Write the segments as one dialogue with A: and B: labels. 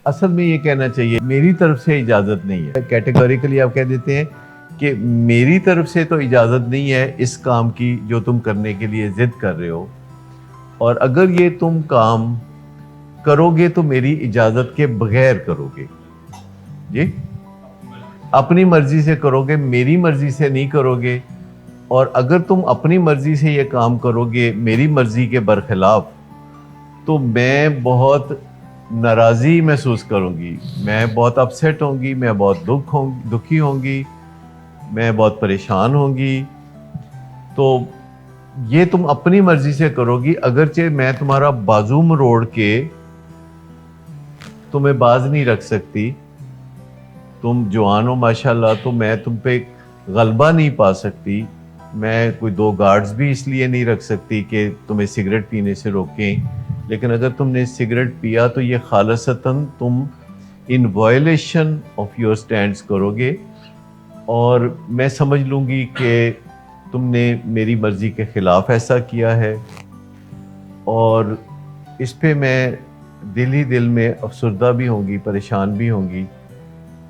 A: اصل میں یہ کہنا چاہیے میری طرف سے اجازت نہیں ہے. کیٹیگوریکلی آپ کہہ دیتے ہیں کہ میری طرف سے تو اجازت نہیں ہے اس کام کی جو تم کرنے کے لیے ضد کر رہے ہو, اور اگر یہ تم کام کرو گے تو میری اجازت کے بغیر کرو گے. جی, اپنی مرضی سے کرو گے, میری مرضی سے نہیں کرو گے. اور اگر تم اپنی مرضی سے یہ کام کرو گے میری مرضی کے برخلاف, تو میں بہت ناراضی محسوس کروں گی, میں بہت اپسیٹ ہوں گی, میں بہت دکھی ہوں گی, میں بہت پریشان ہوں گی. تو یہ تم اپنی مرضی سے کرو گی, اگرچہ میں تمہارا بازو مروڑ کے تمہیں باز نہیں رکھ سکتی. تم جوان ہو ماشاءاللہ, تو میں تم پہ غلبہ نہیں پا سکتی. میں کوئی 2 گارڈز بھی اس لیے نہیں رکھ سکتی کہ تمہیں سگریٹ پینے سے روکیں. لیکن اگر تم نے سگریٹ پیا تو یہ خالصتاً تم ان وائلیشن آف یور سٹینڈز کرو گے, اور میں سمجھ لوں گی کہ تم نے میری مرضی کے خلاف ایسا کیا ہے. اور اس پہ میں دل ہی دل میں افسردہ بھی ہوں گی, پریشان بھی ہوں گی.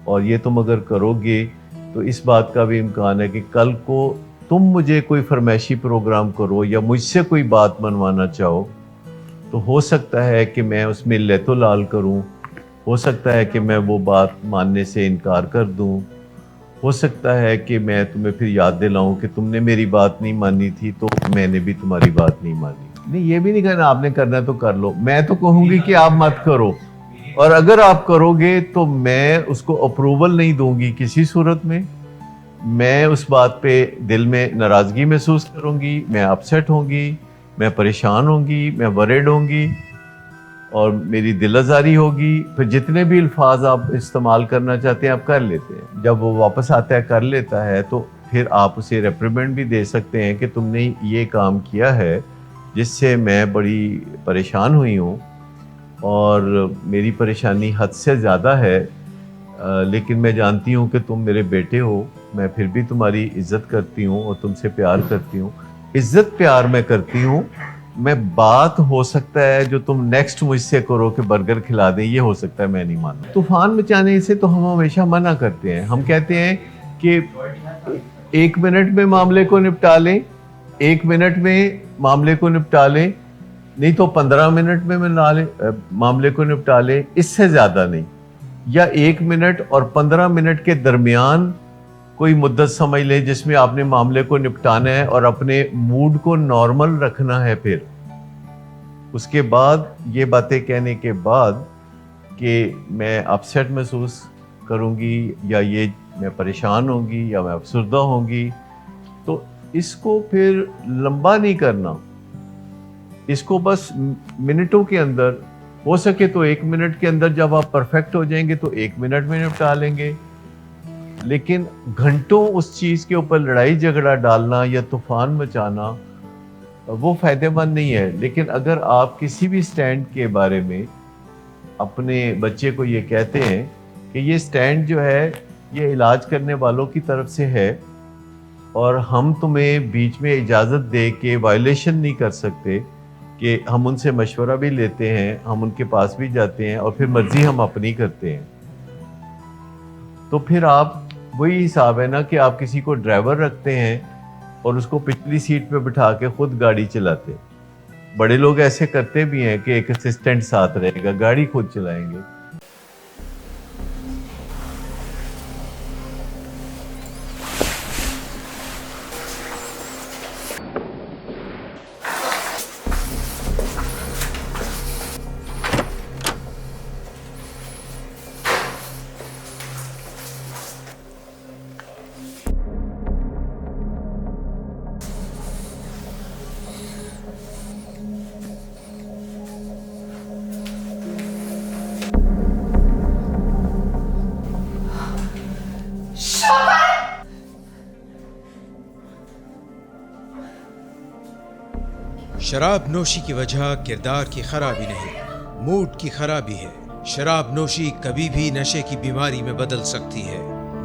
A: اور یہ تم اگر کرو گے تو اس بات کا بھی امکان ہے کہ کل کو تم مجھے کوئی فرمائشی پروگرام کرو یا مجھ سے کوئی بات منوانا چاہو, تو ہو سکتا ہے کہ میں اس میں لیت و لال کروں, ہو سکتا ہے کہ میں وہ بات ماننے سے انکار کر دوں, ہو سکتا ہے کہ میں تمہیں پھر یاد دلاؤں کہ تم نے میری بات نہیں مانی تھی تو میں نے بھی تمہاری بات نہیں مانی. نہیں, یہ بھی نہیں کہنا آپ نے کرنا تو کر لو, میں تو کہوں گی کہ آپ مت کرو, اور اگر آپ کرو گے تو میں اس کو اپروول نہیں دوں گی کسی صورت میں. میں اس بات پہ دل میں ناراضگی محسوس کروں گی, میں اپسیٹ ہوں گی, میں پریشان ہوں گی, میں ورڈ ہوں گی, اور میری دل آزاری ہوگی. پھر جتنے بھی الفاظ آپ استعمال کرنا چاہتے ہیں آپ کر لیتے ہیں. جب وہ واپس آتا ہے کر لیتا ہے تو پھر آپ اسے ریپریمنڈ بھی دے سکتے ہیں کہ تم نے یہ کام کیا ہے جس سے میں بڑی پریشان ہوئی ہوں, اور میری پریشانی حد سے زیادہ ہے, لیکن میں جانتی ہوں کہ تم میرے بیٹے ہو. میں پھر بھی تمہاری عزت کرتی ہوں اور تم سے پیار کرتی ہوں. عزت پیار میں کرتی ہوں. میں بات ہو سکتا ہے جو تم نیکسٹ مجھ سے کرو کہ برگر کھلا دیں, یہ ہو سکتا ہے میں نہیں مانتا. طوفان مچانے سے تو ہم ہمیشہ منع کرتے ہیں. ہم کہتے ہیں کہ 1 منٹ میں معاملے کو نپٹا لیں, 1 منٹ میں معاملے کو نپٹا لیں, نہیں تو 15 منٹ میں معاملے کو نپٹا لیں, اس سے زیادہ نہیں. یا 1 منٹ اور 15 منٹ کے درمیان کوئی مدت سمجھ لیں جس میں آپ نے معاملے کو نپٹانا ہے اور اپنے موڈ کو نارمل رکھنا ہے. پھر اس کے بعد یہ باتیں کہنے کے بعد کہ میں اپسیٹ محسوس کروں گی, یا یہ میں پریشان ہوں گی, یا میں افسردہ ہوں گی, تو اس کو پھر لمبا نہیں کرنا. اس کو بس منٹوں کے اندر, ہو سکے تو 1 منٹ کے اندر جب آپ پرفیکٹ ہو جائیں گے تو 1 منٹ میں نپٹا لیں گے. لیکن گھنٹوں اس چیز کے اوپر لڑائی جھگڑا ڈالنا یا طوفان مچانا وہ فائدہ مند نہیں ہے. لیکن اگر آپ کسی بھی سٹینڈ کے بارے میں اپنے بچے کو یہ کہتے ہیں کہ یہ سٹینڈ جو ہے یہ علاج کرنے والوں کی طرف سے ہے, اور ہم تمہیں بیچ میں اجازت دے کے وائلیشن نہیں کر سکتے, کہ ہم ان سے مشورہ بھی لیتے ہیں, ہم ان کے پاس بھی جاتے ہیں, اور پھر مرضی ہم اپنی کرتے ہیں. تو پھر آپ وہی حساب ہے نا کہ آپ کسی کو ڈرائیور رکھتے ہیں اور اس کو پچھلی سیٹ پہ بٹھا کے خود گاڑی چلاتے. بڑے لوگ ایسے کرتے بھی ہیں کہ ایک اسسٹنٹ ساتھ رہے گا, گاڑی خود چلائیں گے.
B: شراب نوشی کی وجہ کردار کی خرابی نہیں، موڈ کی خرابی ہے۔ شراب نوشی کبھی بھی نشے کی بیماری میں بدل سکتی ہے۔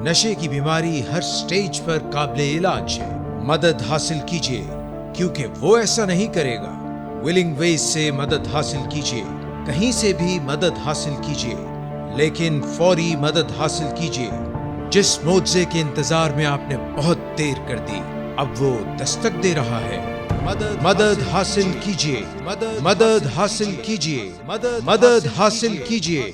B: نشے کی بیماری ہر سٹیج پر قابل علاج ہے۔ مدد حاصل کیجیے کیونکہ وہ ایسا نہیں کرے گا۔ ولنگ ویز سے مدد حاصل کیجیے، کہیں سے بھی مدد حاصل کیجیے، لیکن فوری مدد حاصل کیجیے. جس معجزے کے انتظار میں آپ نے بہت دیر کر دی اب وہ دستک دے رہا ہے. مدد حاصل کیجیے. مدد حاصل کیجیے. مدد حاصل کیجیے.